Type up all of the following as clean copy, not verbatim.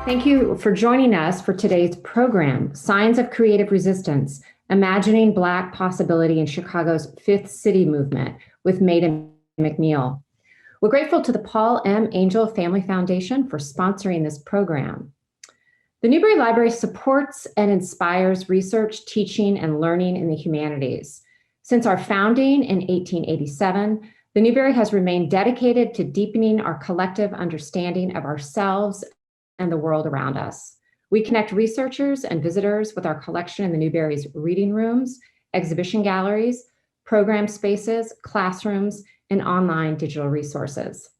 Thank you for joining us for today's program, Signs of Creative Resistance, Imagining Black Possibility in Chicago's Fifth City Movement with Meida McNeal. We're grateful to the Paul M. Angel Family Foundation for sponsoring this program. The Newberry Library supports and inspires research, teaching, and learning in the humanities. Since our founding in 1887, the Newberry has remained dedicated to deepening our collective understanding of ourselves and the world around us. We connect researchers and visitors with our collection in the Newberry's reading rooms, exhibition galleries, program spaces, classrooms, and online digital resources.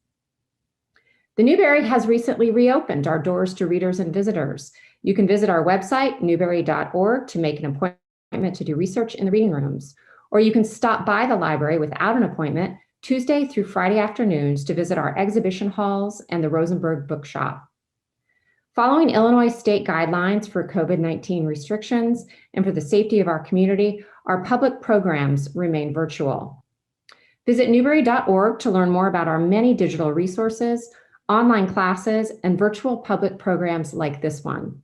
The Newberry has recently reopened our doors to readers and visitors. You can visit our website, newberry.org, to make an appointment to do research in the reading rooms, or you can stop by the library without an appointment Tuesday through Friday afternoons to visit our exhibition halls and the Rosenberg Bookshop. Following Illinois state guidelines for COVID-19 restrictions and for the safety of our community, our public programs remain virtual. Visit newberry.org to learn more about our many digital resources, online classes, and virtual public programs like this one.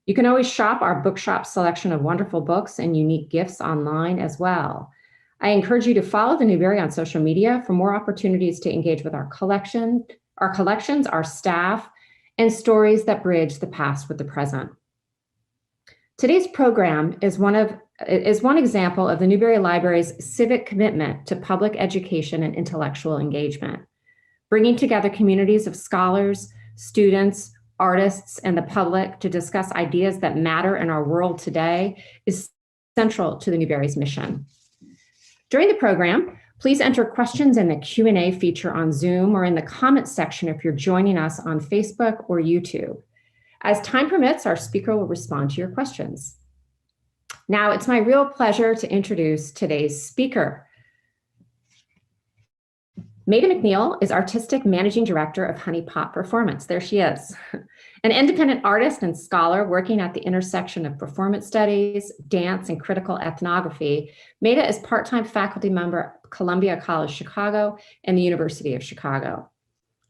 You can always shop our bookshop selection of wonderful books and unique gifts online as well. I encourage you to follow the Newberry on social media for more opportunities to engage with our collections, our staff, and stories that bridge the past with the present. Today's program is one example of the Newberry Library's civic commitment to public education and intellectual engagement. Bringing together communities of scholars, students, artists, and the public to discuss ideas that matter in our world today is central to the Newberry's mission. During the program, please enter questions in the Q&A feature on Zoom or in the comments section if you're joining us on Facebook or YouTube. As time permits, our speaker will respond to your questions. Now, it's my real pleasure to introduce today's speaker. Meida McNeal is Artistic Managing Director of Honey Pot Performance. There she is. An independent artist and scholar working at the intersection of performance studies, dance, and critical ethnography, Meida is part-time faculty member at Columbia College Chicago and the University of Chicago.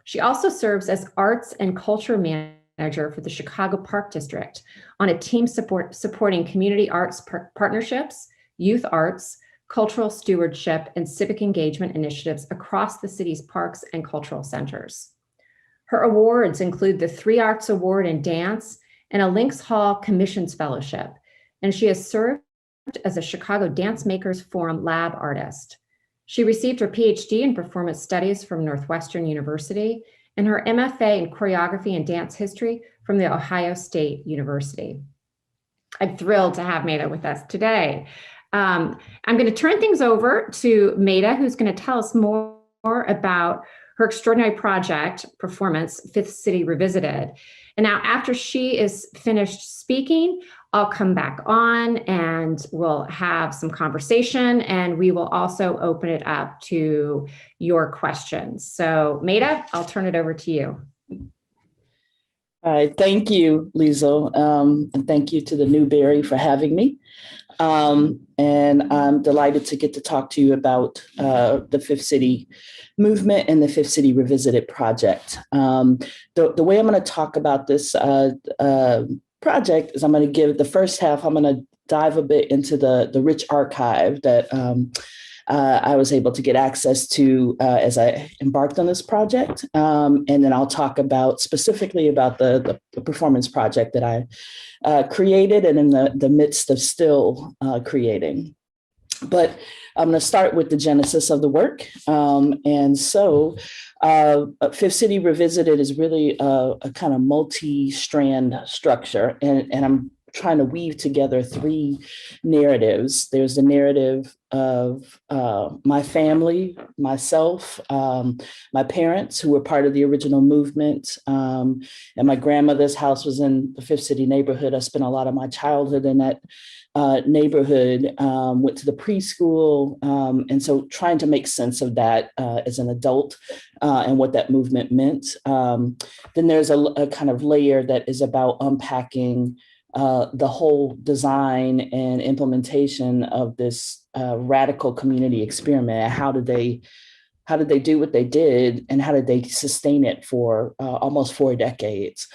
She also serves as Arts and Culture Manager for the Chicago Park District on a team supporting community arts partnerships, youth arts, cultural stewardship, and civic engagement initiatives across the city's parks and cultural centers. Her awards include the 3 Arts Award in Dance and a Lynx Hall Commissions Fellowship, and she has served as a Chicago Dance Makers Forum lab artist. She received her PhD in Performance Studies from Northwestern University and her MFA in Choreography and Dance History from The Ohio State University. I'm thrilled to have Meida with us today. I'm going to turn things over to Meida, who's going to tell us more about her extraordinary project, performance, Fifth City Revisited. And now after she is finished speaking, I'll come back on and we'll have some conversation, and we will also open it up to your questions. So Meida, I'll turn it over to you. All right, thank you, Liesl, and thank you to the Newberry for having me. And I'm delighted to get to talk to you about the Fifth City Movement and the Fifth City Revisited project. The way I'm going to talk about this project is I'm going to give the first half, I'm going to dive a bit into the rich archive that I was able to get access to as I embarked on this project. And then I'll talk about specifically about the performance project that I created and in the midst of still creating. But I'm going to start with the genesis of the work. And so Fifth City Revisited is really a kind of multi-strand structure. And I'm trying to weave together 3 narratives. There's the narrative of my family, myself, my parents who were part of the original movement. And my grandmother's house was in the Fifth City neighborhood. I spent a lot of my childhood in that neighborhood, went to the preschool. And so trying to make sense of that as an adult and what that movement meant. Then there's a kind of layer that is about unpacking the whole design and implementation of this radical community experiment. How did they how did they do what they did, and how did they sustain it for almost 4 decades?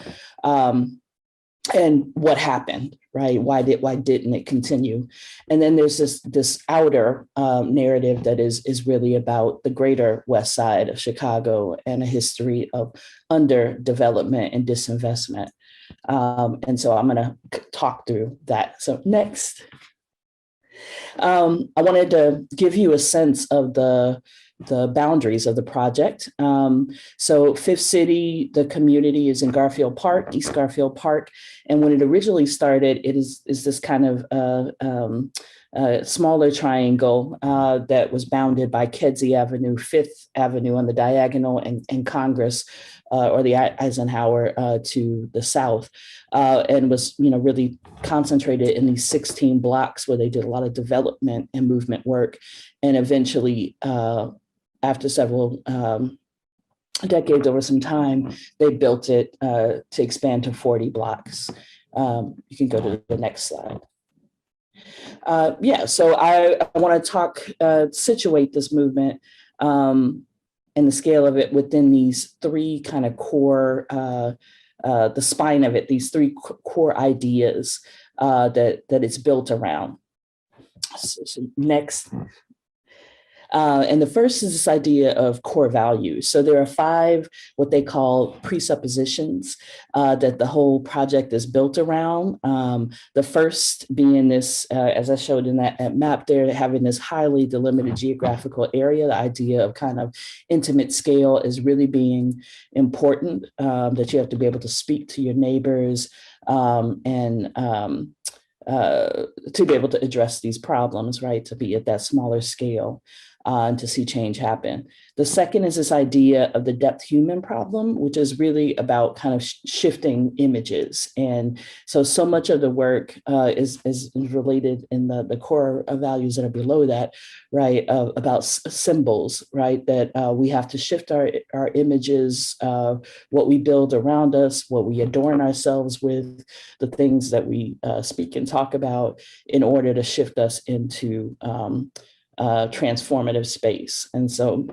And what happened, right? Why didn't it continue? And then there's this outer narrative that is really about the greater West Side of Chicago and a history of underdevelopment and disinvestment. And so I'm going to talk through that. So next, I wanted to give you a sense of the boundaries of the project. So Fifth City, the community is in Garfield Park, East Garfield Park. And when it originally started, it is this kind of smaller triangle that was bounded by Kedzie Avenue, Fifth Avenue on the diagonal, and Congress or the Eisenhower to the south, and was really concentrated in these 16 blocks where they did a lot of development and movement work, and eventually, after several decades, over some time, they built it to expand to 40 blocks. You can go to the next slide. So I want to situate this movement and the scale of it within these three kind of core, the spine of it, these three core ideas that it's built around. So next. And the first is this idea of core values. So there are 5 what they call presuppositions that the whole project is built around. The first being this, as I showed in that map there, having this highly delimited geographical area. The idea of kind of intimate scale is really being important, that you have to be able to speak to your neighbors and to be able to address these problems, right? To be at that smaller scale. And to see change happen. The second is this idea of the depth human problem, which is really about kind of shifting images. And so much of the work is related in the core values that are below that, right? About symbols, right? That we have to shift our images, what we build around us, what we adorn ourselves with, the things that we speak and talk about in order to shift us into transformative space. And so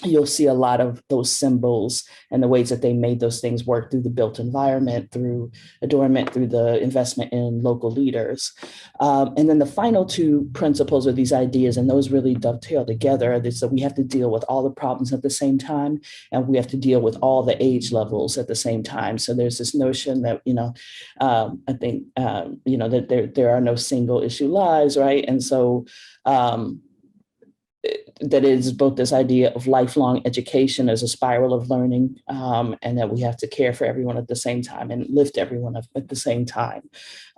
you'll see a lot of those symbols and the ways that they made those things work through the built environment, through adornment, through the investment in local leaders. And then the final 2 principles are these ideas, and those really dovetail together. So we have to deal with all the problems at the same time, and we have to deal with all the age levels at the same time. So there's this notion that, I think, that there are no single issue lives, right? And so that is both this idea of lifelong education as a spiral of learning, and that we have to care for everyone at the same time and lift everyone up at the same time.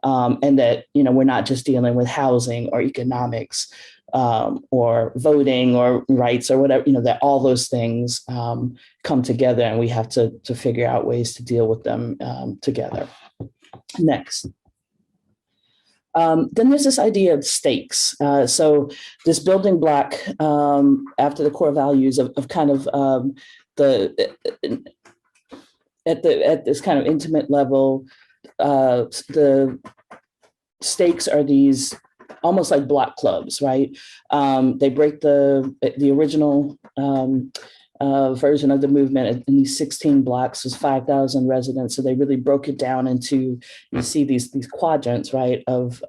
And that, we're not just dealing with housing or economics or voting or rights or whatever, that all those things come together, and we have to figure out ways to deal with them together. Next. Then there's this idea of stakes. So this building block after the core values of kind of at this kind of intimate level, the stakes are these almost like block clubs, right? They break the original version of the movement in these 16 blocks was 5,000 residents. So they really broke it down into, you see these quadrants, right, of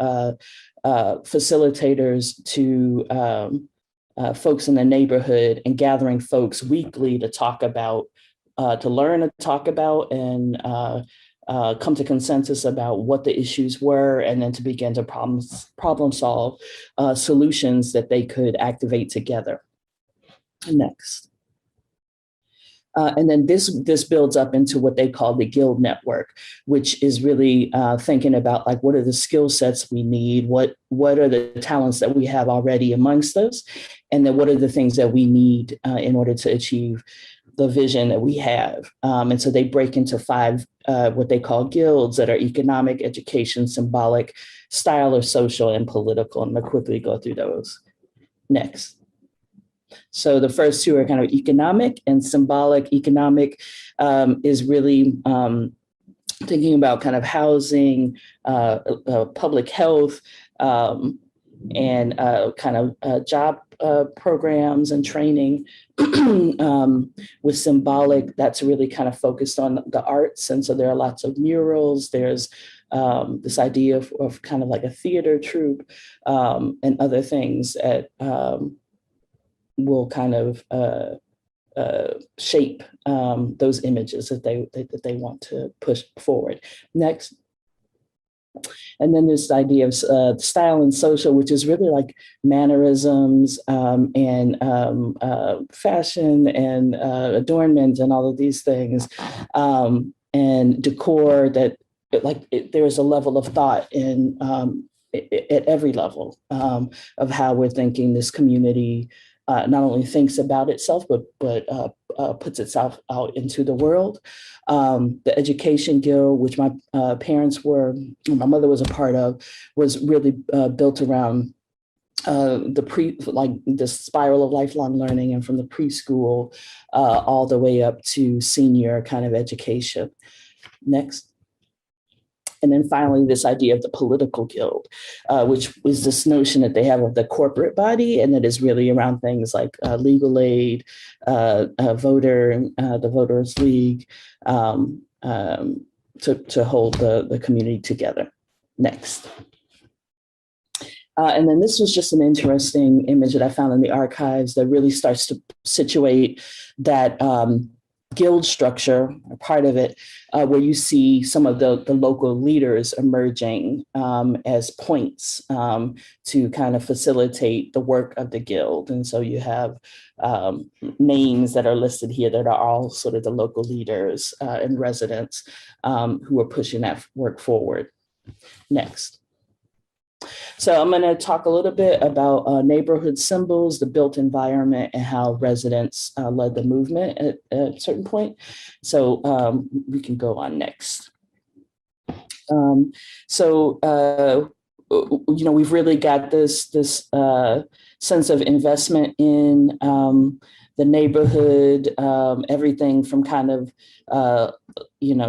facilitators to folks in the neighborhood, and gathering folks weekly to talk about, to learn and talk about, and come to consensus about what the issues were, and then to begin to problem solve solutions that they could activate together. Next. And then this builds up into what they call the guild network, which is really thinking about like, what are the skill sets we need? What are the talents that we have already amongst us? And then what are the things that we need in order to achieve the vision that we have? And so they break into 5 what they call guilds that are economic, education, symbolic, style, or social, and political. And I'm gonna quickly go through those. Next. So the first 2 are kind of economic and symbolic. Economic is really thinking about kind of housing, public health, and kind of job programs and training with symbolic that's really kind of focused on the arts. And so there are lots of murals. There's this idea of kind of like a theater troupe and other things that will kind of shape those images that they want to push forward. Next. And then this idea of style and social, which is really like mannerisms and fashion and adornment and all of these things, and decor that there's a level of thought in at every level of how we're thinking this community not only thinks about itself, but puts itself out into the world. The Education Guild, which my my mother was a part of, was really built around the spiral of lifelong learning, and from the preschool all the way up to senior kind of education. Next. And then finally, this idea of the political guild, which was this notion that they have of the corporate body, and that is really around things like legal aid, the Voters League, to hold the community together. Next. And then this was just an interesting image that I found in the archives that really starts to situate that guild structure, or part of it, where you see some of the local leaders emerging as points to kind of facilitate the work of the guild. And so you have names that are listed here that are all sort of the local leaders and residents who are pushing that work forward. Next. So I'm going to talk a little bit about neighborhood symbols, the built environment, and how residents led the movement at a certain point. So we can go on next. We've really got this sense of investment in the neighborhood, everything from kind of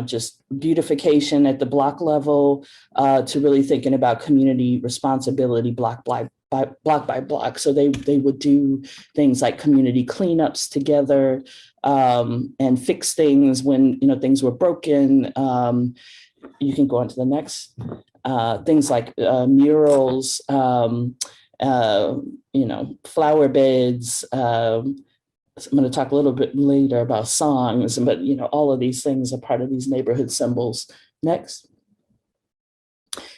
just beautification at the block level to really thinking about community responsibility block by block. So they would do things like community cleanups together and fix things when things were broken. You can go on to the next. Things like murals, flower beds. I'm going to talk a little bit later about songs, but all of these things are part of these neighborhood symbols. Next.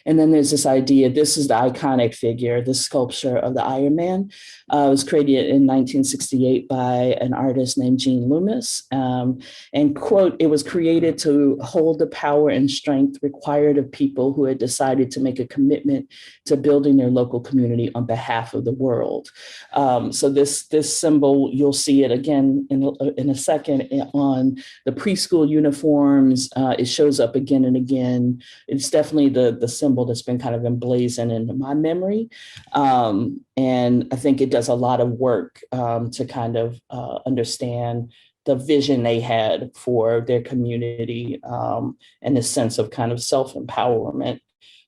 And then there's this idea, this is the iconic figure, the sculpture of the Iron Man. It was created in 1968 by an artist named Gene Loomis. And quote, it was created to hold the power and strength required of people who had decided to make a commitment to building their local community on behalf of the world. So this symbol, you'll see it again in a second on the preschool uniforms. It shows up again and again. It's definitely the symbol that's been kind of emblazoned in my memory. And I think it does a lot of work to kind of understand the vision they had for their community and the sense of kind of self-empowerment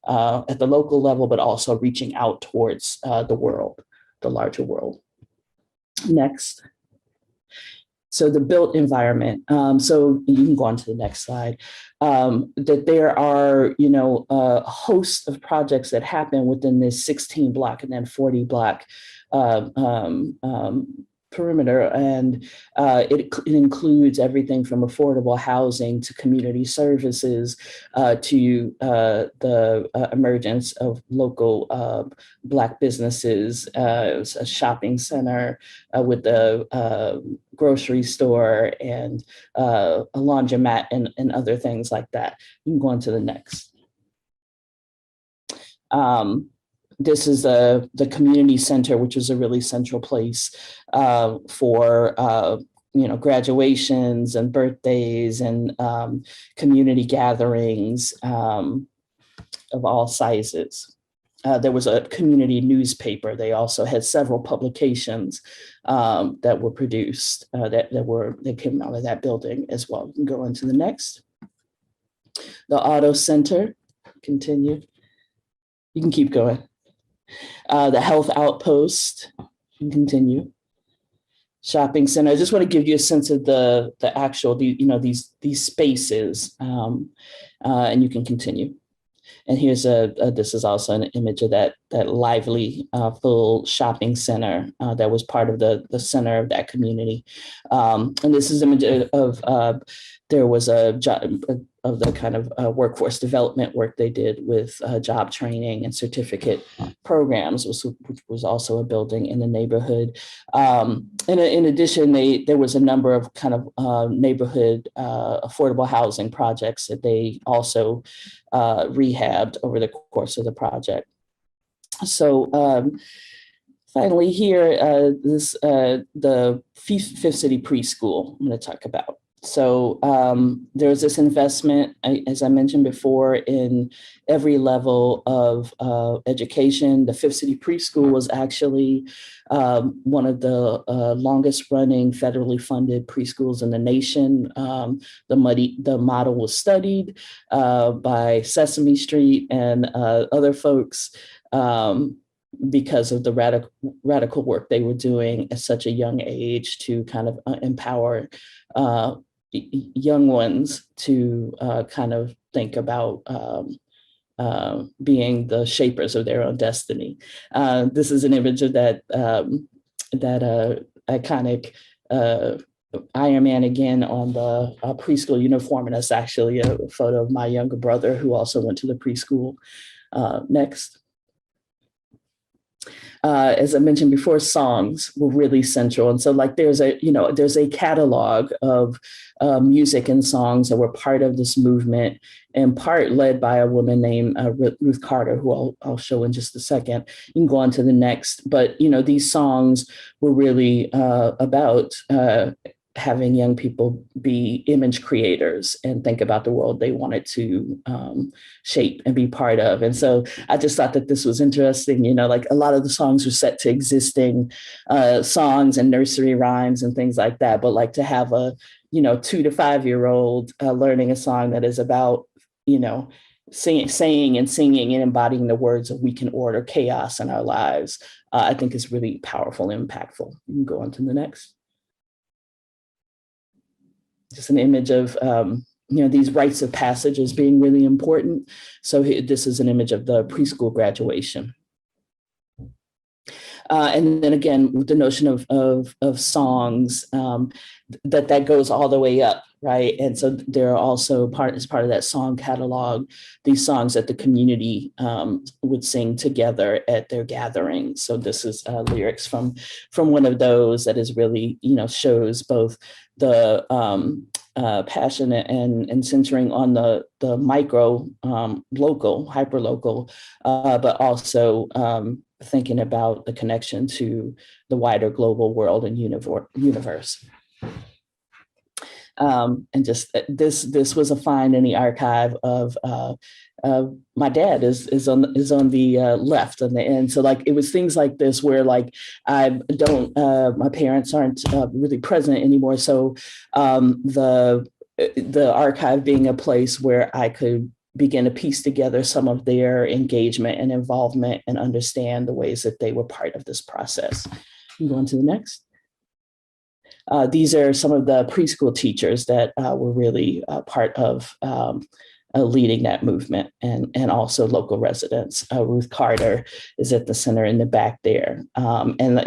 at the local level, but also reaching out towards the world, the larger world. Next. So the built environment. So you can go on to the next slide. That there are, a host of projects that happen within this 16 block and then 40 block perimeter. And it includes everything from affordable housing to community services to the emergence of local Black businesses, a shopping center with a grocery store and a laundromat and other things like that. You can go on to the next. This is the community center, which is a really central place for graduations and birthdays and community gatherings of all sizes. There was a community newspaper. They also had several publications that were produced that came out of that building as well. We can go on to the next. The Auto Center, continue. You can keep going. The Health Outpost, You can continue. Shopping center. I just want to give you a sense of the actual, these spaces, and you can continue. And here's this is also an image of that lively, full shopping center that was part of the center of that community. And this is an image of there was a job of the kind of workforce development work they did with job training and certificate programs, which was also a building in the neighborhood. And in addition, there was a number of kind of neighborhood affordable housing projects that they also rehabbed over the course of the project. So finally here, the Fifth City Preschool I'm going to talk about. So there's this investment, as I mentioned before, in every level of education. The Fifth City Preschool was actually one of the longest running federally funded preschools in the nation. The model was studied by Sesame Street and other folks because of the radical work they were doing at such a young age to kind of empower young ones to kind of think about being the shapers of their own destiny. This is an image of that iconic Iron Man again on the preschool uniform, and that's actually a photo of my younger brother who also went to the preschool. Next. As I mentioned before, songs were really central. And so like there's a catalog of music and songs that were part of this movement, in part led by a woman named Ruth Carter, who I'll show in just a second. You can go on to the next. But, these songs were really about having young people be image creators and think about the world they wanted to shape and be part of. And so I just thought that this was interesting, like a lot of the songs were set to existing songs and nursery rhymes and things like that. But like to have a, 2 to 5 year old learning a song that is about, saying and singing and embodying the words of we can order chaos in our lives, I think is really powerful and impactful. You can go on to the next. Just an image of, these rites of passage as being really important. So this is an image of the preschool graduation. And then again, with the notion of songs, that goes all the way up, right? And so there are also as part of that song catalog, these songs that the community would sing together at their gatherings. So this is lyrics from one of those that is really, shows both the passion and centering on the micro, local, hyper local, but also thinking about the connection to the wider global world and universe. And just this was a find in the archive of my dad is on the left on the end. So like it was things like this where like I don't my parents aren't really present anymore. So the archive being a place where I could begin to piece together some of their engagement and involvement and understand the ways that they were part of this process. You go on to the next. These are some of the preschool teachers that were really part of leading that movement, and also local residents. Ruth Carter is at the center in the back there. And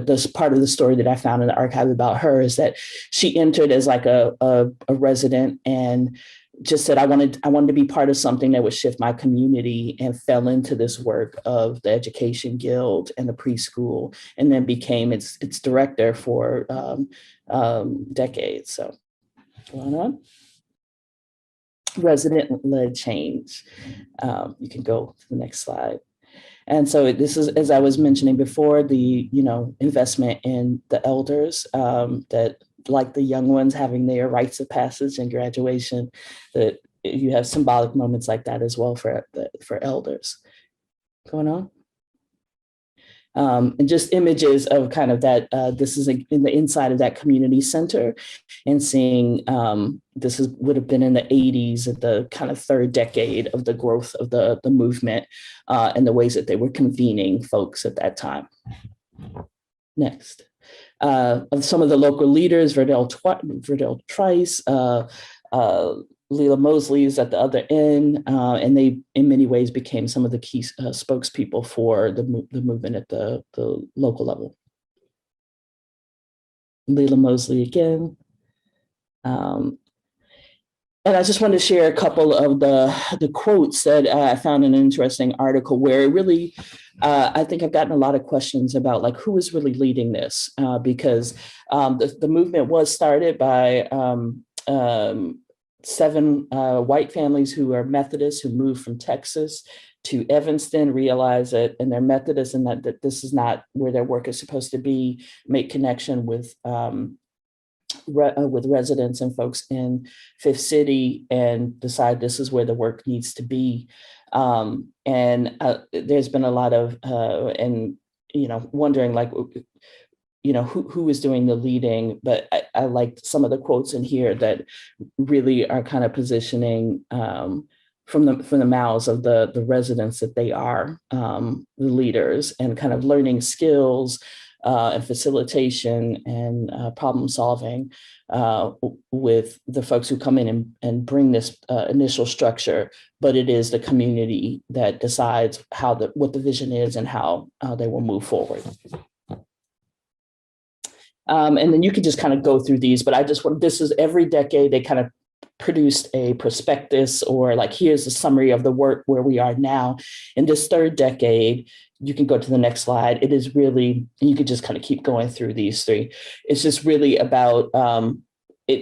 this part of the story that I found in the archive about her is that she entered as like a resident and just said, I wanted to be part of something that would shift my community, and fell into this work of the Education Guild and the preschool, and then became its director for decades. So going on. Resident-led change. You can go to the next slide. And so this is, as I was mentioning before, the investment in the elders, that like the young ones having their rites of passage and graduation, that you have symbolic moments like that as well for elders. Going on. And just images of kind of that, this is in the inside of that community center, and seeing would have been in the 80s, at the kind of third decade of the growth of the movement, and the ways that they were convening folks at that time. Next. Of some of the local leaders, Verdell Trice, Leela Mosley is at the other end, and they, in many ways, became some of the key spokespeople for the movement at the local level. Leela Mosley again. And I just want to share a couple of the quotes that I found in an interesting article where it really, I think I've gotten a lot of questions about like who is really leading this, because the movement was started by 7 white families who are Methodists who moved from Texas to Evanston, realize that, and they're Methodists, and that this is not where their work is supposed to be, make connection with residents and folks in Fifth City, and decide this is where the work needs to be. And there's been a lot of wondering like, who is doing the leading, but I liked some of the quotes in here that really are kind of positioning from the mouths of the residents that they are the leaders, and kind of learning skills and facilitation and problem solving with the folks who come in and bring this initial structure, but it is the community that decides what the vision is and how they will move forward. And then you could just kind of go through these, but this is every decade they kind of produced a prospectus, or like, here's a summary of the work where we are now. In this third decade, you can go to the next slide. It is really, and you could just kind of keep going through these 3. It's just really about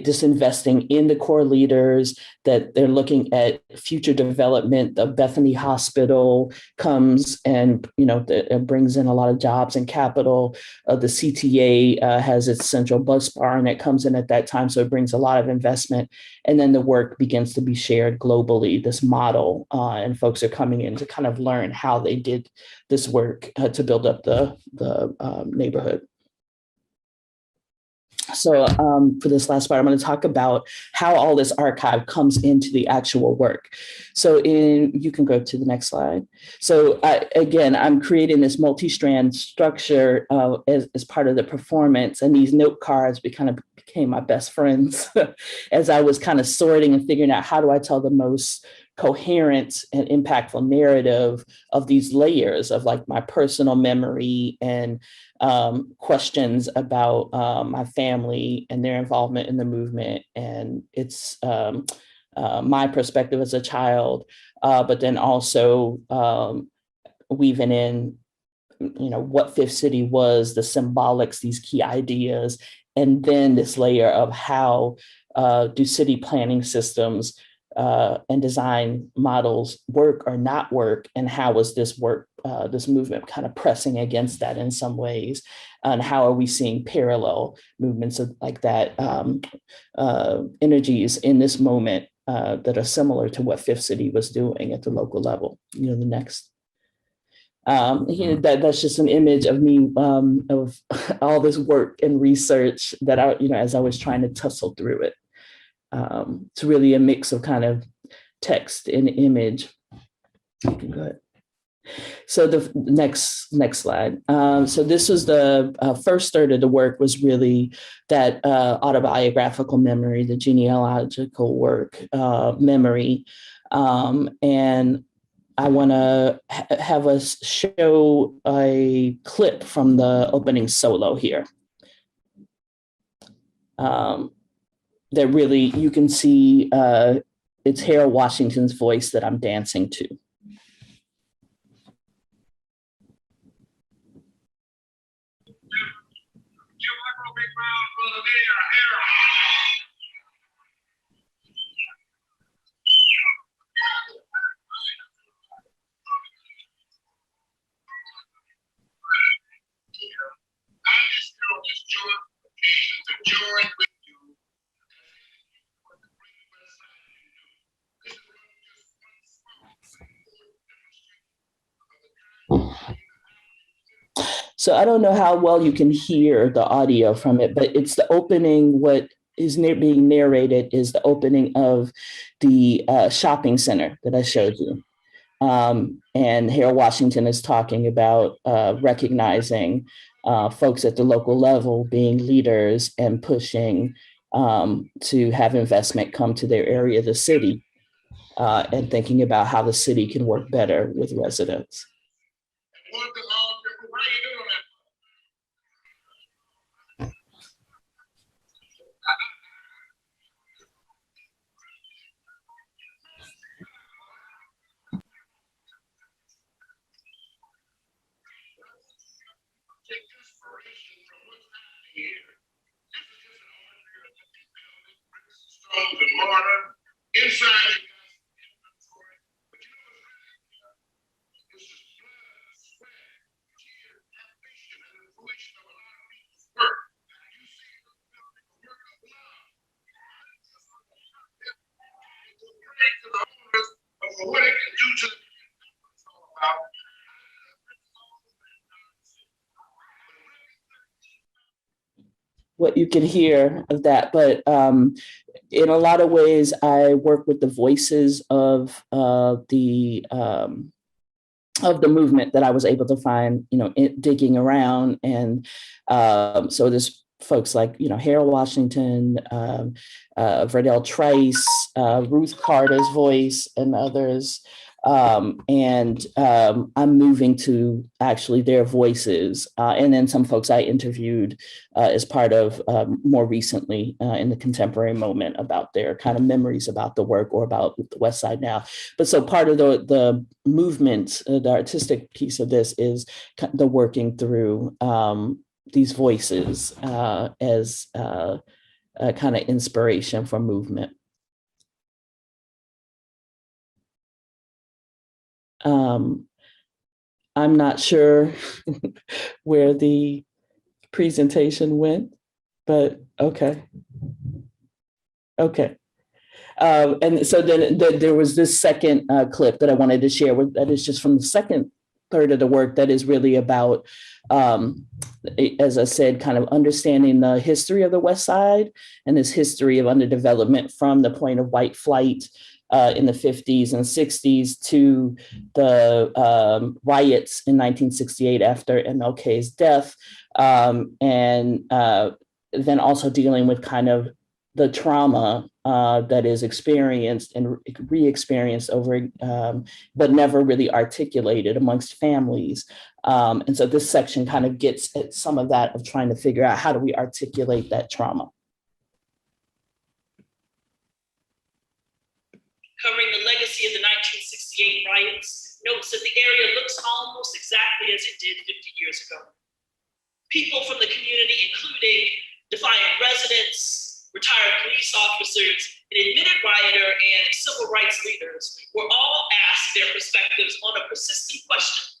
just investing in the core leaders, that they're looking at future development. The Bethany Hospital comes and, it brings in a lot of jobs and capital. The CTA has its central bus barn that comes in at that time. So it brings a lot of investment. And then the work begins to be shared globally, this model, and folks are coming in to kind of learn how they did this work to build up the neighborhood. So for this last part, I'm going to talk about how all this archive comes into the actual work. So you can go to the next slide. So again, I'm creating this multi-strand structure as part of the performance, and these note cards became my best friends as I was kind of sorting and figuring out, how do I tell the most coherent and impactful narrative of these layers of like my personal memory and questions about my family and their involvement in the movement, and it's my perspective as a child, but then also weaving in, what Fifth City was, the symbolics, these key ideas, and then this layer of how do city planning systems and design models work or not work, and how was this work, this movement kind of pressing against that in some ways, and how are we seeing parallel movements of like that, energies in this moment that are similar to what Fifth City was doing at the local level. The next. That's just an image of me of all this work and research that as I was trying to tussle through it. It's really a mix of kind of text and image. Okay, go ahead. So the next slide. So this was the first third of the work, was really that autobiographical memory, the genealogical work, memory. And I want to have us show a clip from the opening solo here. That really, you can see it's Harold Washington's voice that I'm dancing to. So I don't know how well you can hear the audio from it, but it's the opening. What is being narrated is the opening of the shopping center that I showed you. And Harold Washington is talking about recognizing folks at the local level being leaders and pushing to have investment come to their area, the city, and thinking about how the city can work better with residents. Inside for what it can do to the what you can hear of that, but in a lot of ways, I work with the voices of the movement that I was able to find, digging around. And so there's folks like, Harold Washington, Verdell Trice, Ruth Carter's voice, and others. I'm moving to actually their voices. And then some folks I interviewed as part of more recently in the contemporary moment about their kind of memories about the work or about the West Side Now. But so part of the movement, the artistic piece of this is the working through these voices as a kind of inspiration for movement. I'm not sure where the presentation went, but okay. Okay. And so then there was this second clip that I wanted to share that is just from the second third of the work that is really about, as I said, kind of understanding the history of the West Side and this history of underdevelopment from the point of white flight in the 50s and 60s to the riots in 1968 after MLK's death, and then also dealing with kind of the trauma that is experienced and re-experienced over, but never really articulated amongst families. And so this section kind of gets at some of that of trying to figure out how do we articulate that trauma. Covering the legacy of the 1968 riots, notes that the area looks almost exactly as it did 50 years ago. People from the community, including defiant residents, retired police officers, an admitted rioter, and civil rights leaders were all asked their perspectives on a persistent question.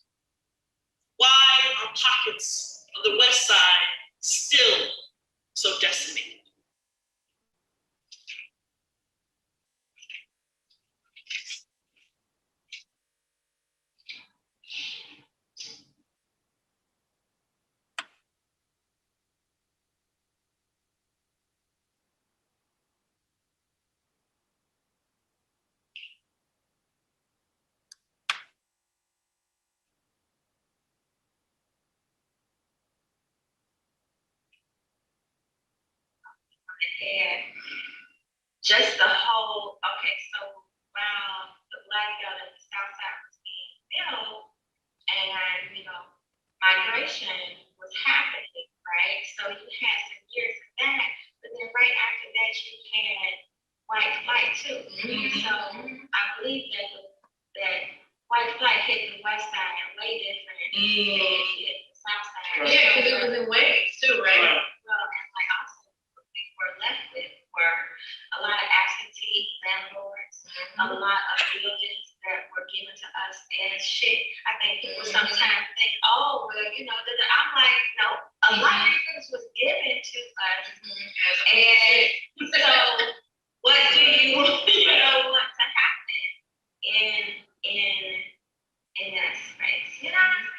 Why are pockets of the West Side still so decimated? And just the whole, okay, so while the Black Belt in the South Side was being built and, migration was happening, right? So you had some years of that, but then right after that, you had white flight too. Mm-hmm. So I believe that white flight hit the West Side way different than it hit the South Side. Yeah, because it was in waves too, right? Well, and like also we were left with were a lot of absentee landlords, a lot of buildings that were given to us as shit. I think people sometimes think, oh, well, I'm like, no, a lot of things was given to us. And so what do you want to happen in that space? You know what I'm saying?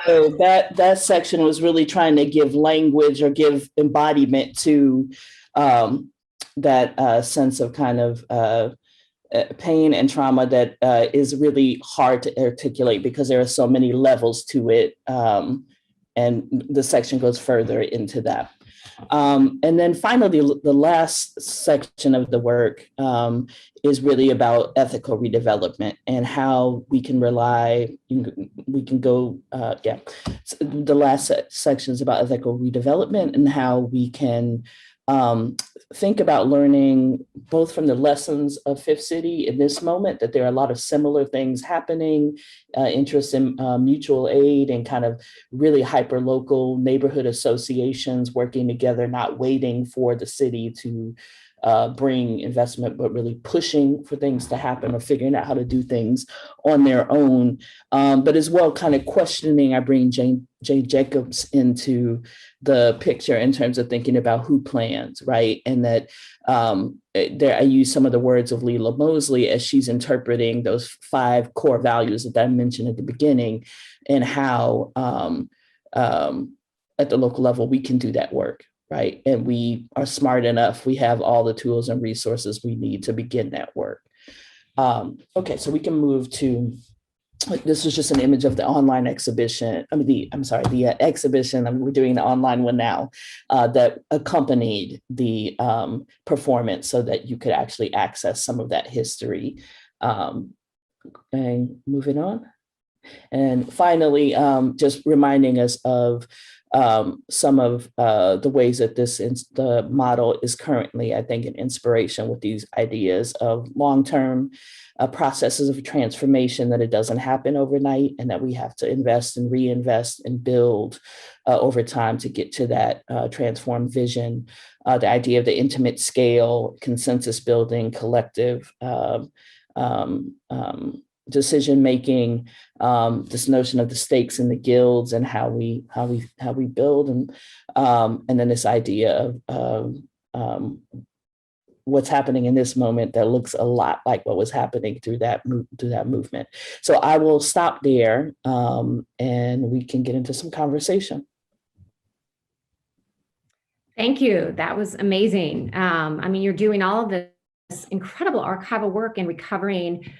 So that section was really trying to give language or give embodiment to that sense of kind of pain and trauma that is really hard to articulate because there are so many levels to it. And the section goes further into that. And then finally, the last section of the work is really about ethical redevelopment and how we can So the last section is about ethical redevelopment and how we can think about learning both from the lessons of Fifth City in this moment, that there are a lot of similar things happening, interest in mutual aid and kind of really hyper-local neighborhood associations working together, not waiting for the city to bring investment, but really pushing for things to happen or figuring out how to do things on their own. But as well, kind of questioning, I bring Jane Jacobs into the picture in terms of thinking about who plans, right? And that I use some of the words of Leila Mosley as she's interpreting those 5 core values that I mentioned at the beginning, and how at the local level, we can do that work, right? And we are smart enough, we have all the tools and resources we need to begin that work. Okay, so we can move to, this was just an image of the online exhibition. The exhibition, we're doing the online one now, that accompanied the performance so that you could actually access some of that history. And moving on. And finally, just reminding us of some of the ways that the model is currently, I think, an inspiration with these ideas of long-term processes of transformation, that it doesn't happen overnight and that we have to invest and reinvest and build over time to get to that transformed vision. The idea of the intimate scale, consensus building, collective decision making, this notion of the stakes and the guilds and how we build, and then this idea of what's happening in this moment that looks a lot like what was happening through that movement. So I will stop there, and we can get into some conversation. Thank you. That was amazing. I mean, you're doing all of this incredible archival work and recovering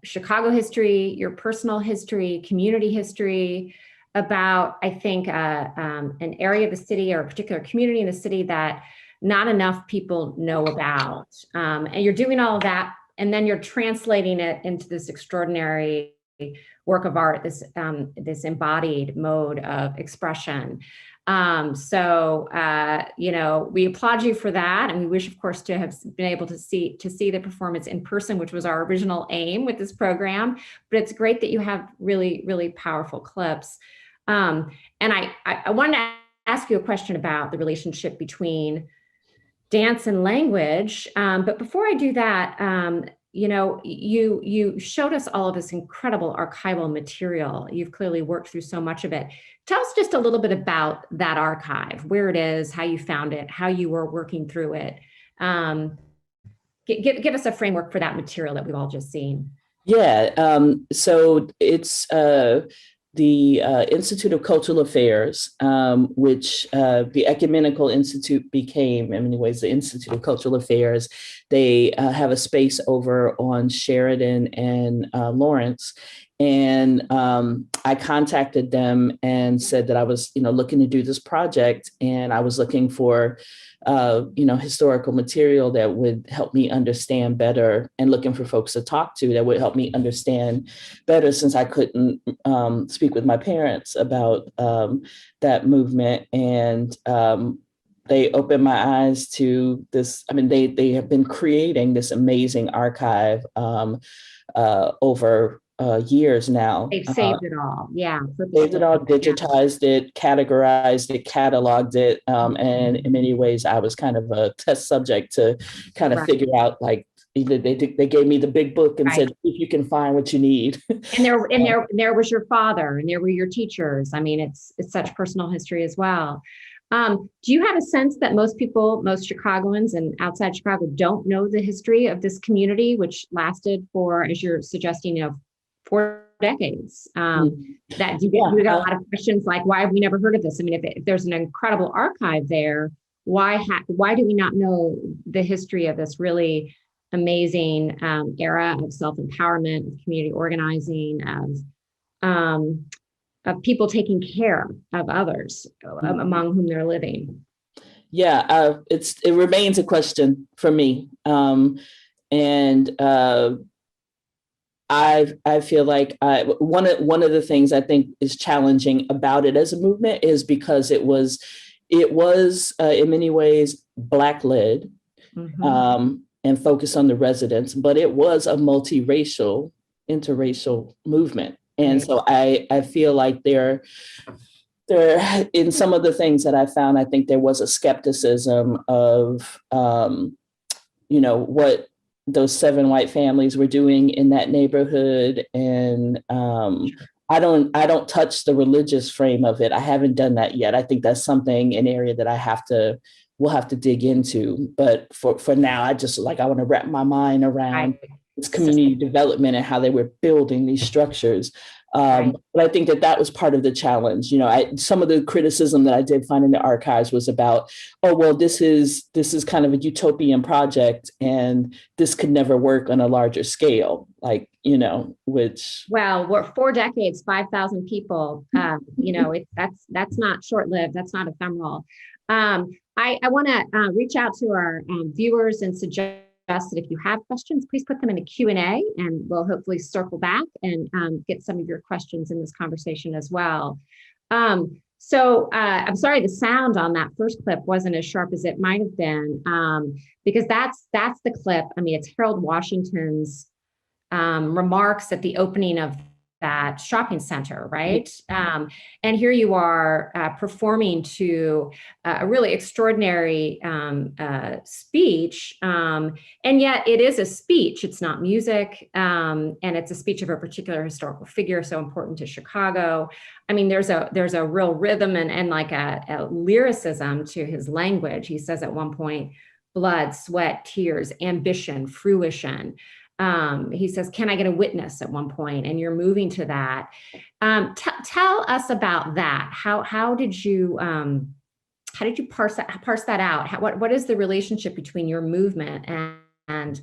Chicago history, your personal history, community history, about, I think, an area of the city or a particular community in the city that not enough people know about. And you're doing all of that, and then you're translating it into this extraordinary work of art, this embodied mode of expression. You know, we applaud you for that, and we wish, of course, to have been able to see the performance in person, which was our original aim with this program. But it's great that you have really, really powerful clips. And I wanted to ask you a question about the relationship between dance and language. But before I do that, you know, you showed us all of this incredible archival material. You've clearly worked through so much of it. Tell us just a little bit about that archive, where it is, how you found it, how you were working through it. Give us a framework for that material that we've all just seen. Yeah, so it's the Institute of Cultural Affairs, which the Ecumenical Institute became, in many ways, the Institute of Cultural Affairs. They have a space over on Sheridan and Lawrence. And I contacted them and said that I was, looking to do this project, and I was looking for, historical material that would help me understand better, and looking for folks to talk to that would help me understand better, since I couldn't speak with my parents about that movement. And they opened my eyes to this. I mean, they have been creating this amazing archive over years now. They've saved it all. Yeah. Saved it all, digitized it, categorized it, cataloged it. And in many ways, I was kind of a test subject to kind of figure out, like, they gave me the big book and said, if you can find what you need. And there was your father, and there were your teachers. I mean, it's such personal history as well. Do you have a sense that most Chicagoans and outside Chicago don't know the history of this community, which lasted for, as you're suggesting, 4 decades. That we got a lot of questions like, why have we never heard of this? I mean, if there's an incredible archive there, why do we not know the history of this really amazing era of self-empowerment, of community organizing, of people taking care of others among whom they're living? Yeah, it remains a question for me, and I feel like one of the things I think is challenging about it as a movement is because it was in many ways Black led, and focused on the residents, but it was a multiracial, interracial movement. And so I feel like there in some of the things that I found, I think there was a skepticism of, what those 7 white families were doing in that neighborhood. And I don't touch the religious frame of it. I haven't done that yet. I think that's an area that we'll have to dig into. But for now, I want to wrap my mind around its community development and how they were building these structures. But I think that was part of the challenge. Some of the criticism that I did find in the archives was about, oh, well, this is kind of a utopian project and this could never work on a larger scale, Well, we're 4 decades, 5,000 people, that's not short-lived, that's not ephemeral. I want to reach out to our viewers and suggest that if you have questions, please put them in the Q&A, and we'll hopefully circle back and get some of your questions in this conversation as well. So I'm sorry the sound on that first clip wasn't as sharp as it might have been, because that's the clip. I mean, it's Harold Washington's remarks at the opening of that shopping center, right? And here you are performing to a really extraordinary speech, and yet it is a speech. It's not music, and it's a speech of a particular historical figure so important to Chicago. I mean, there's a real rhythm and like a lyricism to his language. He says at one point, blood, sweat, tears, ambition, fruition. He says, can I get a witness at one point? And you're moving to that. Tell us about that. How did you parse that out? What is the relationship between your movement and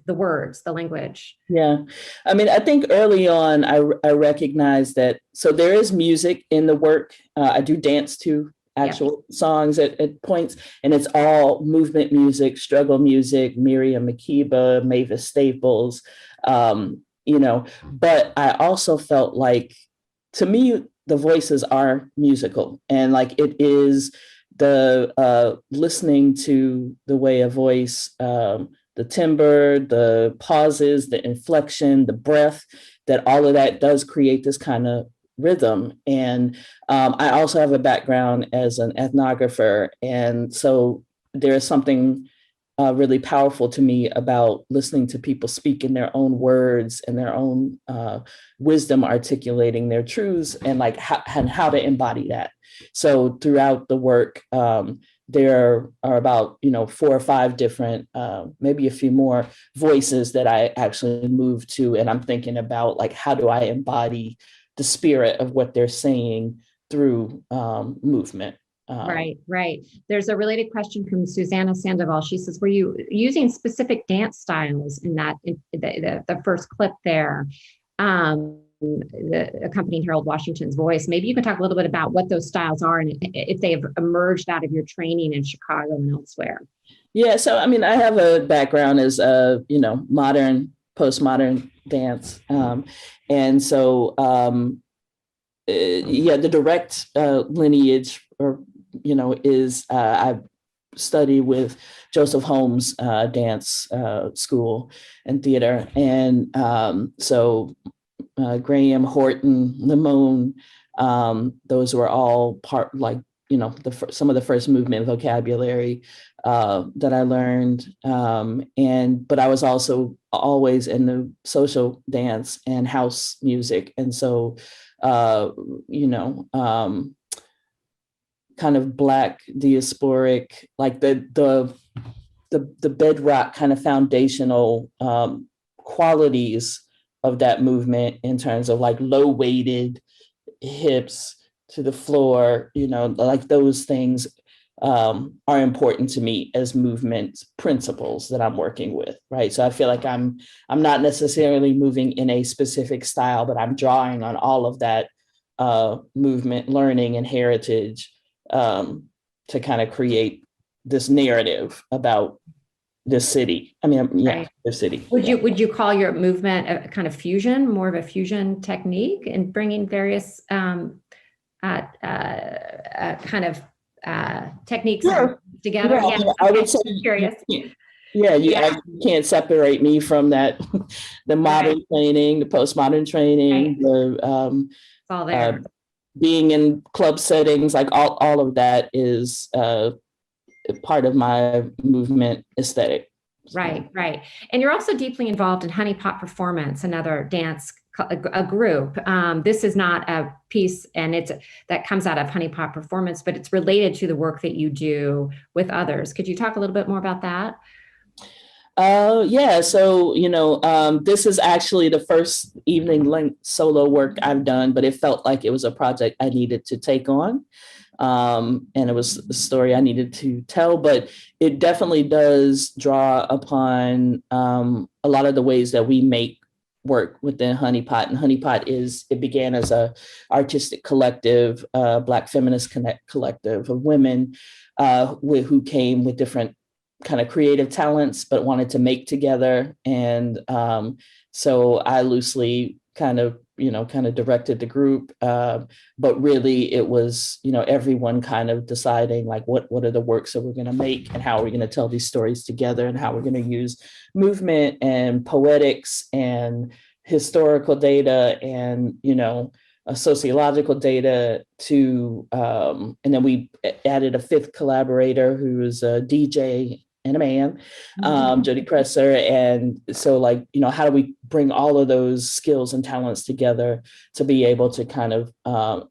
the words, the language? Yeah. I mean, I think early on, I recognized that. So there is music in the work. I do dance to actual songs at points, and it's all movement music, struggle music, Miriam Makeba, Mavis Staples, but I also felt like, to me, the voices are musical, and like it is the listening to the way a voice, the timbre, the pauses, the inflection, the breath, that all of that does create this kind of rhythm. And I also have a background as an ethnographer. And so there is something really powerful to me about listening to people speak in their own words and their own wisdom, articulating their truths, and like how to embody that. So throughout the work, there are about 4 or 5 different, maybe a few more voices that I actually moved to. And I'm thinking about like, how do I embody the spirit of what they're saying through movement? Right. There's a related question from Susanna Sandoval. She says, were you using specific dance styles in the first clip there, accompanying Harold Washington's voice? Maybe you can talk a little bit about what those styles are and if they have emerged out of your training in Chicago and elsewhere. Yeah. So, I mean, I have a background as modern, postmodern dance. And so, the direct lineage is I study with Joseph Holmes dance school and theater. And so Graham, Horton, Limon, those were all part, some of the first movement vocabulary that I learned. But I was also always in the social dance and house music. And so, kind of Black diasporic, like the bedrock kind of foundational qualities of that movement in terms of like low weighted hips to the floor, like those things are important to me as movement principles that I'm working with, right? So I feel like I'm not necessarily moving in a specific style, but I'm drawing on all of that movement, learning, and heritage to kind of create this narrative about the city. I mean, yeah, Right. the city. Would you call your movement a kind of fusion, more of a fusion technique in bringing various kind of techniques together? Yeah, Yeah, I okay. would say Curious. you can't separate me from that, the modern Right. training, the postmodern training, Right. the It's all there. being in club settings, like all of that is part of my movement aesthetic. Right, right. And you're also deeply involved in Honey Pot Performance, another dance, a group. This is not a piece, and that comes out of Honey Pot Performance, but it's related to the work that you do with others. Could you talk a little bit more about that? Yeah, so this is actually the first evening length solo work I've done, but it felt like it was a project I needed to take on. And it was a story I needed to tell, but it definitely does draw upon a lot of the ways that we make work within Honey Pot. And Honey Pot it began as a artistic collective, Black feminist collective of women who came with different kind of creative talents, but wanted to make together. And so I loosely kind of directed the group. But really it was, everyone kind of deciding like, what are the works that we're going to make and how are we going to tell these stories together and how we're going to use movement and poetics and historical data and, sociological data to, and then we added a fifth collaborator who is a DJ and a man, Jody Presser. And so how do we bring all of those skills and talents together to be able to kind of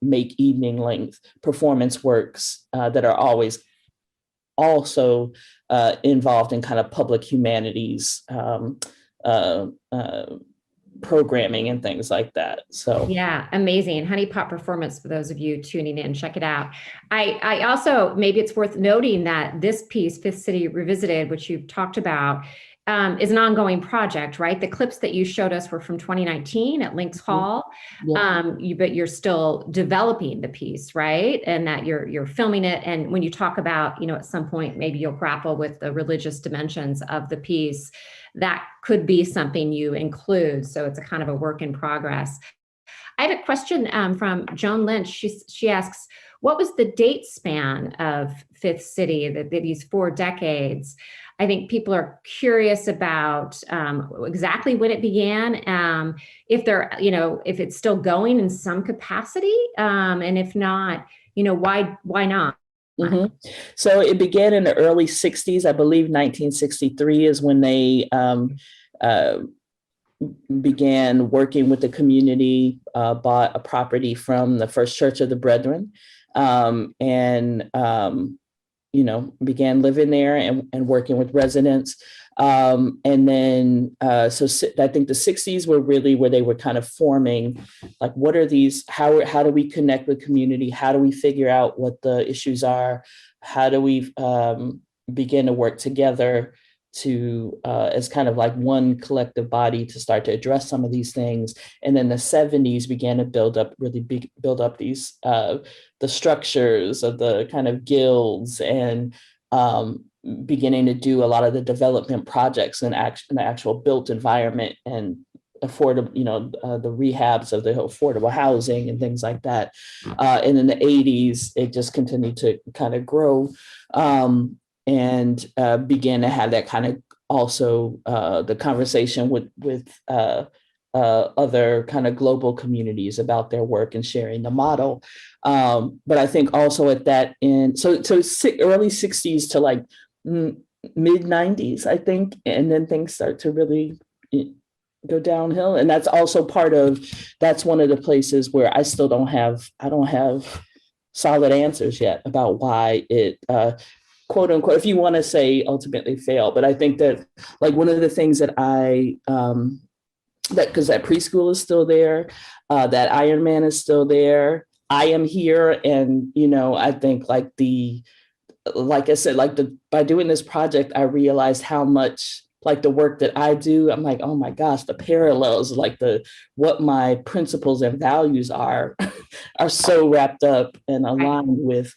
make evening length performance works that are always also involved in kind of public humanities programming and things like that. So yeah, amazing. Honey Pot Performance, for those of you tuning in, check it out. I also, maybe it's worth noting that this piece, Fifth City Revisited, which you've talked about, is an ongoing project, right? The clips that you showed us were from 2019 at Links Hall, but you're still developing the piece, right? And that you're filming it. And when you talk about, at some point, maybe you'll grapple with the religious dimensions of the piece, that could be something you include. So it's a kind of a work in progress. I have a question from Joan Lynch. She asks, what was the date span of Fifth City, these 4 decades? I think people are curious about exactly when it began, if if it's still going in some capacity, and if not, why not? Mm-hmm. So it began in the early 60s. I believe 1963 is when they began working with the community, bought a property from the First Church of the Brethren, and began living there and working with residents. And then, so I think the 60s were really where they were kind of forming, like, what are these, how do we connect with community? How do we figure out what the issues are? How do we begin to work together to, as kind of like one collective body to start to address some of these things? And then the 70s began to build up these, the structures of the kind of guilds and beginning to do a lot of the development projects in the actual built environment and affordable, the rehabs of the affordable housing and things like that. And in the 80s, it just continued to kind of grow and began to have that kind of also the conversation with other kind of global communities about their work and sharing the model. But I think also at that end, so early 60s to like mid 90s, I think, and then things start to really go downhill. And that's also that's one of the places where I don't have solid answers yet about why it, quote unquote, if you want to say ultimately failed. But I think that like one of the things that I that because that preschool is still there, that Iron Man is still there. I am here, and I think like I said, by doing this project, I realized how much like the work that I do. I'm like, oh my gosh, the parallels, like what my principles and values are so wrapped up and aligned with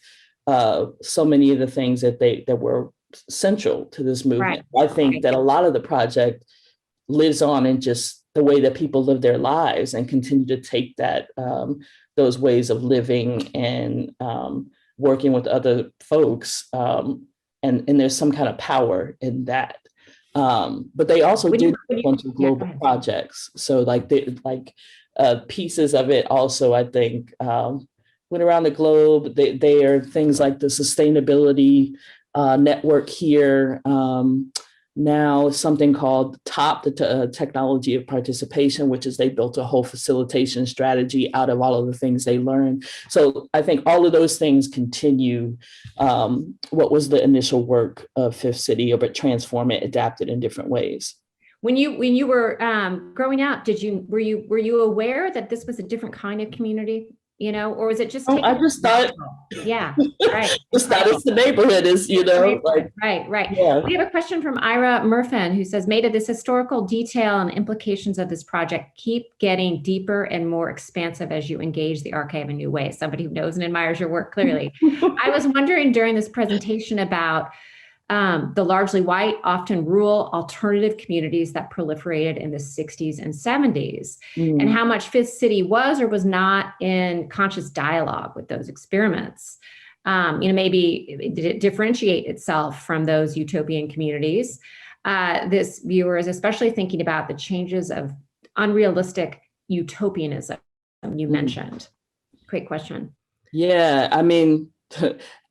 so many of the things that were central to this movement. I think that a lot of the project lives on in just the way that people live their lives and continue to take that those ways of living and working with other folks. And there's some kind of power in that. But they also did a bunch of global projects. So pieces of it also, I think, went around the globe. They are things like the sustainability network here. Now something called TOP, the Technology of Participation, which is they built a whole facilitation strategy out of all of the things they learned. So I think all of those things continue what was the initial work of Fifth City, but transform it, adapt it in different ways. When you were growing up, were you aware that this was a different kind of community? Or was it just? I just thought, yeah, right. Just thought it's the neighborhood is, Right. Yeah. We have a question from Ira Murfin who says, Meida, this historical detail and implications of this project keep getting deeper and more expansive as you engage the archive in new ways. Somebody who knows and admires your work clearly. I was wondering during this presentation about the largely white, often rural alternative communities that proliferated in the 60s and 70s, and how much Fifth City was or was not in conscious dialogue with those experiments. Maybe did it differentiate itself from those utopian communities? This viewer is especially thinking about the changes of unrealistic utopianism you mentioned. Great question. Yeah, I mean,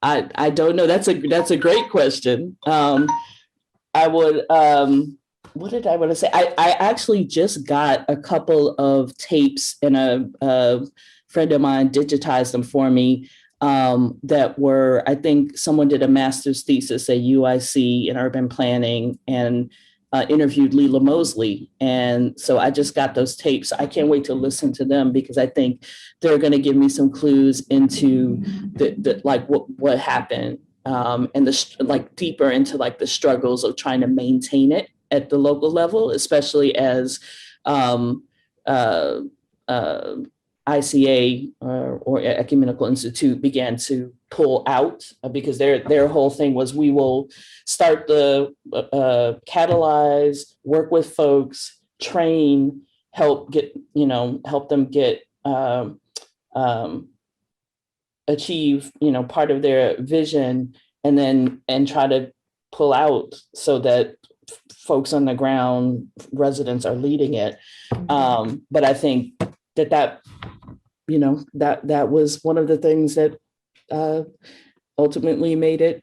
I don't know. That's a great question. I would, what did I want to say? I actually just got a couple of tapes, and a friend of mine digitized them for me, that were, I think someone did a master's thesis at UIC in urban planning and interviewed Leela Mosley. And so I just got those tapes. I can't wait to listen to them because I think they're going to give me some clues into what happened, and deeper into the struggles of trying to maintain it at the local level, especially as ICA or Ecumenical Institute began to pull out, because their whole thing was, we will start the catalyze, work with folks, train, help them get achieve part of their vision, and try to pull out so that folks on the ground, residents, are leading it. But I think that was one of the things that ultimately made it,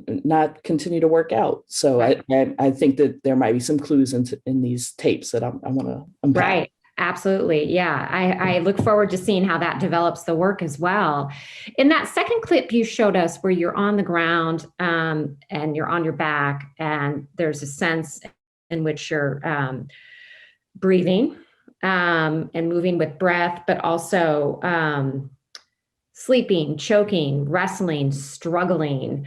not continue to work out. So I think that there might be some clues in these tapes that I want to unpack. Right. Absolutely. Yeah. I look forward to seeing how that develops the work as well. In that second clip you showed us where you're on the ground and you're on your back, and there's a sense in which you're breathing and moving with breath, but also sleeping, choking, wrestling, struggling.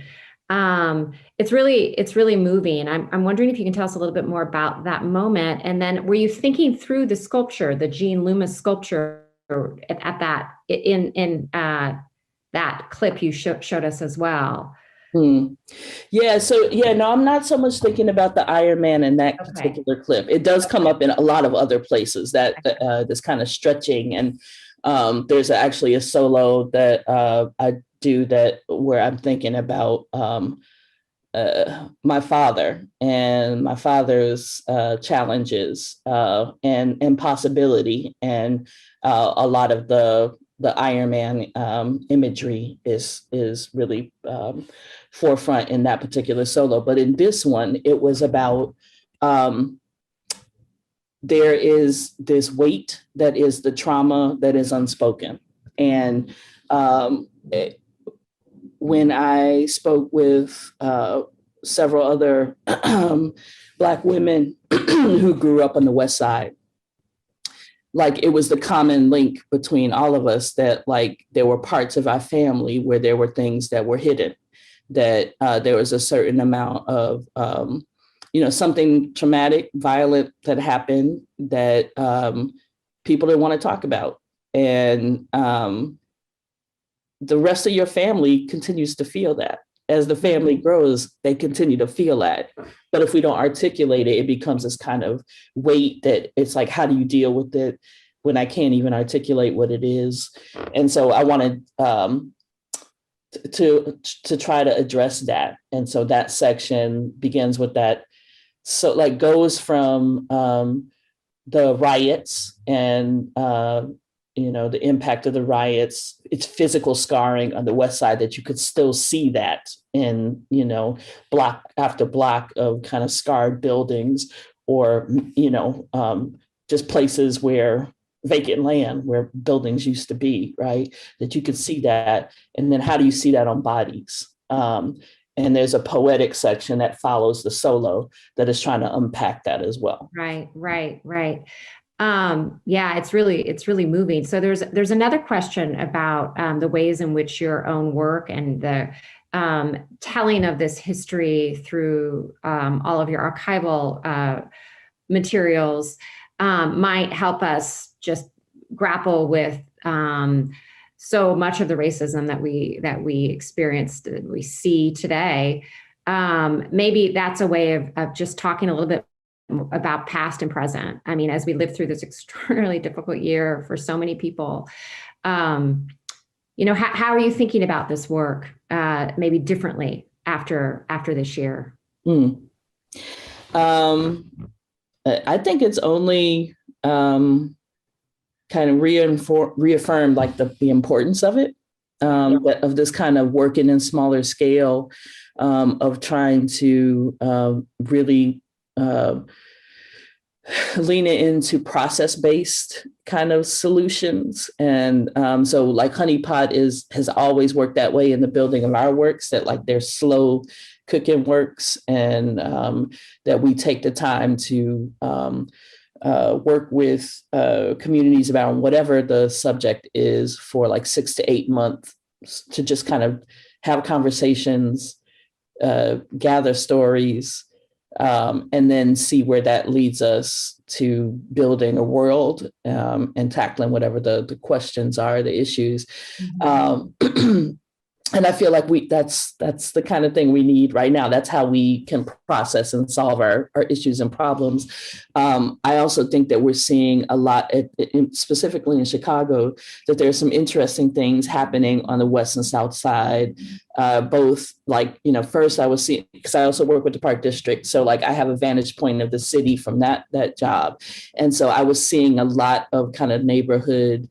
It's really moving. I'm wondering if you can tell us a little bit more about that moment. And then were you thinking through the sculpture, the Jean Loomis sculpture at that, in that clip you showed us as well? Yeah. So no, I'm not so much thinking about the Iron Man in that particular clip. It does come up in a lot of other places, that this kind of stretching, and there's actually a solo that I do where I'm thinking about my father and my father's challenges and possibility, and a lot of the Iron Man imagery is really forefront in that particular solo. But in this one, it was about there is this weight that is the trauma that is unspoken. And when I spoke with several other Black women who grew up on the West Side, like it was the common link between all of us that like there were parts of our family where there were things that were hidden, that there was a certain amount of, something traumatic, violent that happened that people didn't want to talk about. And the rest of your family continues to feel that. As the family grows, they continue to feel that. But if we don't articulate it, it becomes this kind of weight that it's like, how do you deal with it when I can't even articulate what it is? And so I wanted to try to address that. And so that section begins with that. So like goes from the riots and the impact of the riots, it's physical scarring on the West Side that you could still see that in, block after block of kind of scarred buildings, or, just places where vacant land where buildings used to be, right? That you could see that. And then how do you see that on bodies? And there's a poetic section that follows the solo that is trying to unpack that as well. Right. Yeah, it's really moving. So there's another question about the ways in which your own work and the telling of this history through all of your archival materials might help us just grapple with so much of the racism that we experienced, that we see today. Maybe that's a way of just talking a little bit about past and present. I mean, as we live through this extraordinarily difficult year for so many people, how are you thinking about this work maybe differently after this year? I think it's only kind of reaffirmed like the importance of it, of this kind of working in smaller scale, of trying to really lean it into process-based kind of solutions. And so like Honeypot has always worked that way in the building of our works, that like they're slow cooking works, and that we take the time to work with communities about whatever the subject is for like 6 to 8 months to just kind of have conversations, gather stories, and then see where that leads us to building a world and tackling whatever the questions are, the issues. And I feel like that's the kind of thing we need right now. That's how we can process and solve our issues and problems. I also think that we're seeing a lot, specifically in Chicago, that there's some interesting things happening on the West and South Side. Both like, first I was seeing, because I also work with the Park District. So like I have a vantage point of the city from that job. And so I was seeing a lot of kind of neighborhood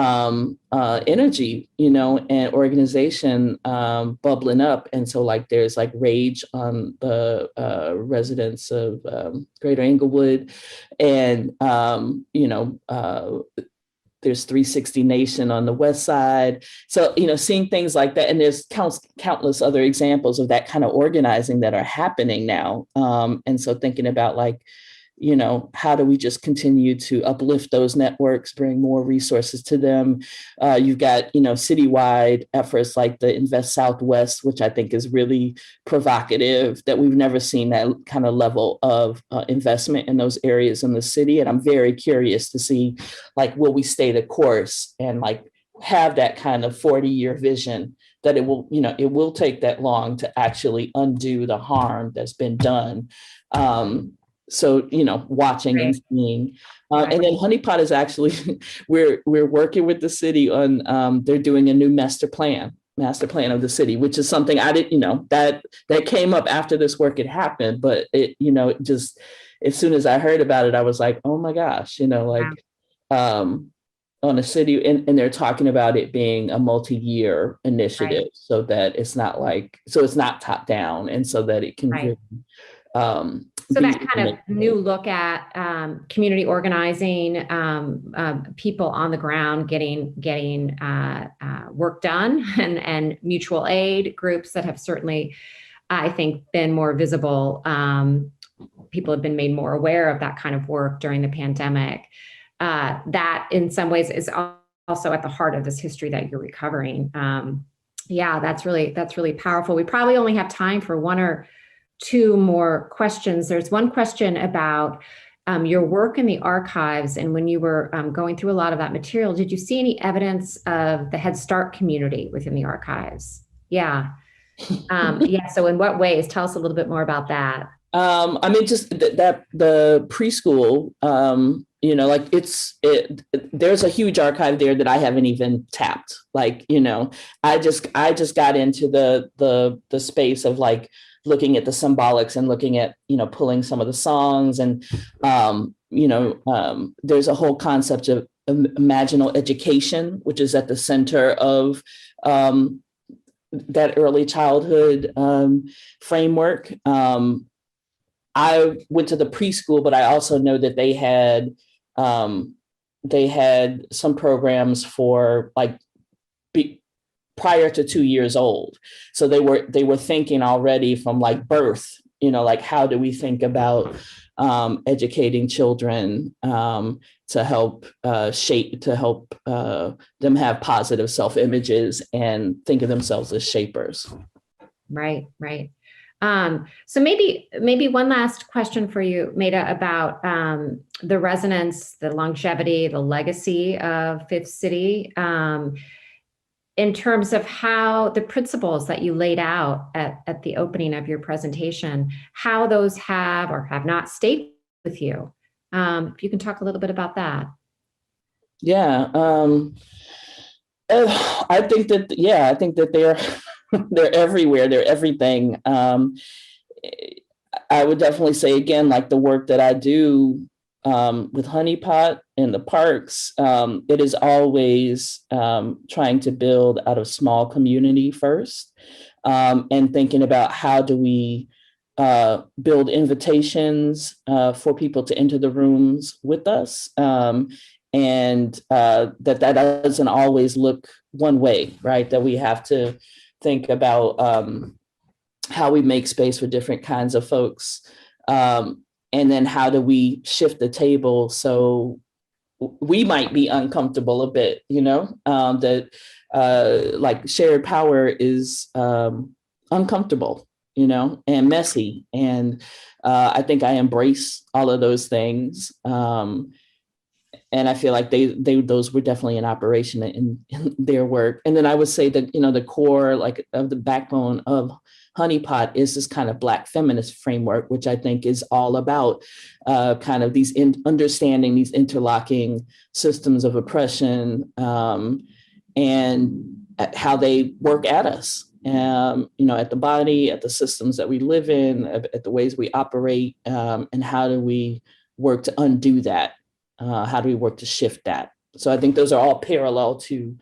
energy, and organization bubbling up. And so like there's like rage on the residents of Greater Englewood, and there's 360 Nation on the West Side. So, seeing things like that, and there's countless other examples of that kind of organizing that are happening now. And so thinking about like, how do we just continue to uplift those networks, bring more resources to them? You've got, citywide efforts like the Invest Southwest, which I think is really provocative, that we've never seen that kind of level of investment in those areas in the city. And I'm very curious to see, like, will we stay the course and like have that kind of 40-year vision that it will take that long to actually undo the harm that's been done. So, watching and seeing. And then Honeypot is actually, we're working with the city on, they're doing a new master plan of the city, which is something I didn't, that came up after this work had happened. But it just, as soon as I heard about it, I was like, oh my gosh, on a city, and they're talking about it being a multi-year initiative, right, so that it's not top down, and so that it can right. really, so that kind of new look at community organizing, people on the ground getting work done, and mutual aid groups that have certainly, I think, been more visible. People have been made more aware of that kind of work during the pandemic. that in some ways is also at the heart of this history that you're recovering. Yeah, that's really powerful. We probably only have time for one or two more questions. There's one question about your work in the archives, and when you were going through a lot of that material, did you see any evidence of the Head Start community within the archives? Yeah. Yeah. So in what ways? Tell us a little bit more about that. I mean, just that the preschool, like there's a huge archive there that I haven't even tapped. Like, I just got into the space of like looking at the symbolics and looking at, pulling some of the songs and, there's a whole concept of imaginal education, which is at the center of that early childhood framework. I went to the preschool, but I also know that they had some programs for like prior to 2 years old. So they were thinking already from like birth, like how do we think about educating children to help them have positive self-images and think of themselves as shapers. Right. So maybe one last question for you, Meida, about the resonance, the longevity, the legacy of Fifth City, in terms of how the principles that you laid out at the opening of your presentation, how those have or have not stayed with you. If you can talk a little bit about that. Yeah. I think that they're everywhere. They're everything. I would definitely say again, like the work that I do with Honeypot in the parks, it is always trying to build out of small community first, and thinking about how do we build invitations for people to enter the rooms with us. And that doesn't always look one way, right? That we have to think about how we make space for different kinds of folks. And then how do we shift the table so we might be uncomfortable a bit, that like shared power is uncomfortable, and messy. And I think I embrace all of those things. And I feel like those were definitely in operation in their work. And then I would say that, the core, like of the backbone of Honeypot is this kind of Black feminist framework, which I think is all about kind of these understanding these interlocking systems of oppression, and how they work at us, at the body, at the systems that we live in, at the ways we operate, and how do we work to undo that? How do we work to shift that? So I think those are all parallel to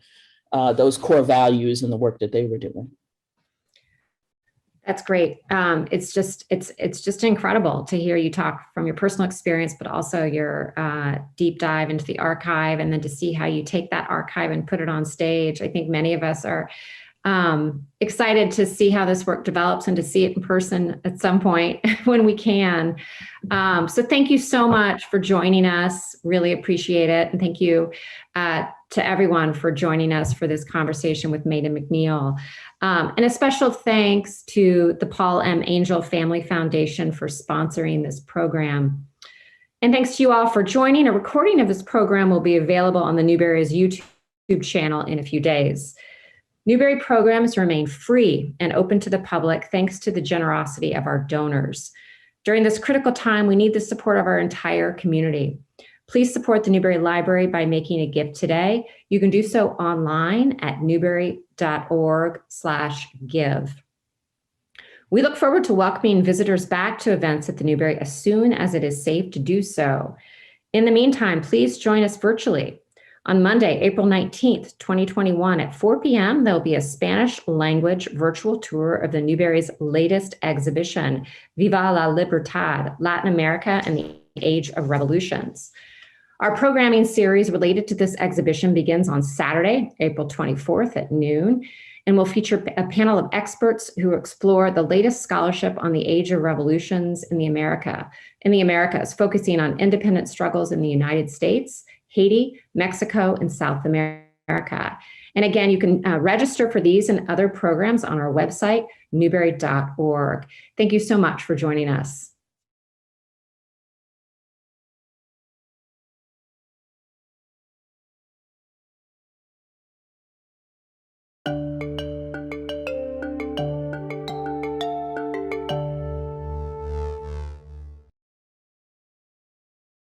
those core values and the work that they were doing. That's great. It's just incredible to hear you talk from your personal experience, but also your deep dive into the archive, and then to see how you take that archive and put it on stage. I think many of us are excited to see how this work develops and to see it in person at some point when we can. So thank you so much for joining us. Really appreciate it. And thank you to everyone for joining us for this conversation with Meida McNeal. And a special thanks to the Paul M. Angel Family Foundation for sponsoring this program. And thanks to you all for joining. A recording of this program will be available on the Newberry's YouTube channel in a few days. Newberry programs remain free and open to the public thanks to the generosity of our donors. During this critical time, we need the support of our entire community. Please support the Newberry Library by making a gift today. You can do so online at newberry.org/give. We look forward to welcoming visitors back to events at the Newberry as soon as it is safe to do so. In the meantime, please join us virtually. On Monday, April 19th, 2021 at 4 p.m., there'll be a Spanish language virtual tour of the Newberry's latest exhibition, Viva la Libertad, Latin America and the Age of Revolutions. Our programming series related to this exhibition begins on Saturday, April 24th at noon, and will feature a panel of experts who explore the latest scholarship on the Age of Revolutions in the Americas, focusing on independent struggles in the United States Haiti, Mexico, and South America. And again, you can register for these and other programs on our website, newberry.org. Thank you so much for joining us.